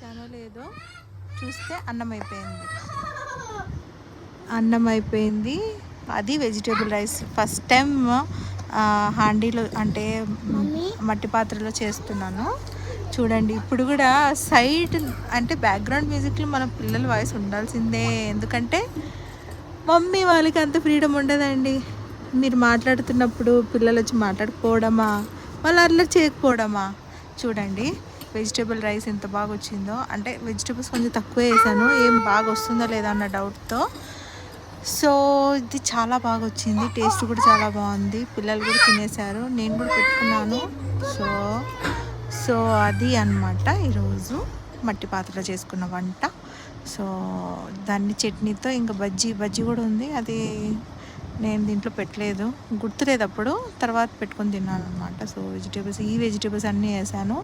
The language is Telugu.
చేశానో లేదో చూస్తే అన్నం అయిపోయింది. అది వెజిటేబుల్ రైస్ ఫస్ట్ టైం హాండీలో అంటే మట్టి పాత్రలో చేస్తున్నాను. చూడండి ఇప్పుడు కూడా సైడ్ అంటే బ్యాక్గ్రౌండ్ మ్యూజిక్లో మన పిల్లల వాయిస్ ఉండాల్సిందే. ఎందుకంటే మమ్మీ వాళ్ళకి అంత ఫ్రీడమ్ ఉండదండి. మీరు మాట్లాడుతున్నప్పుడు పిల్లలు వచ్చి మాట్లాడుకోవడమా, వాళ్ళు అట్లా చేయకపోవడమా. చూడండి వెజిటేబుల్ రైస్ ఎంత బాగా వచ్చిందో. అంటే వెజిటేబుల్స్ కొంచెం తక్కువ వేసాను, ఏం బాగా వస్తుందో లేదా అన్న డౌట్తో. సో ఇది చాలా బాగా వచ్చింది, టేస్ట్ కూడా చాలా బాగుంది. పిల్లలు కూడా తినేశారు, నేను కూడా పెట్టుకున్నాను. సో అది అన్నమాట ఈరోజు మట్టి పాత్రలో చేసుకున్న వంట. సో దాన్ని చట్నీతో ఇంకా బజ్జీ కూడా ఉంది. అది నేను దీంట్లో పెట్టలేదు, గుర్తులేదు అప్పుడు, తర్వాత పెట్టుకొని తిన్నాను అనమాట. సో వెజిటేబుల్స్ అన్నీ వేసాను.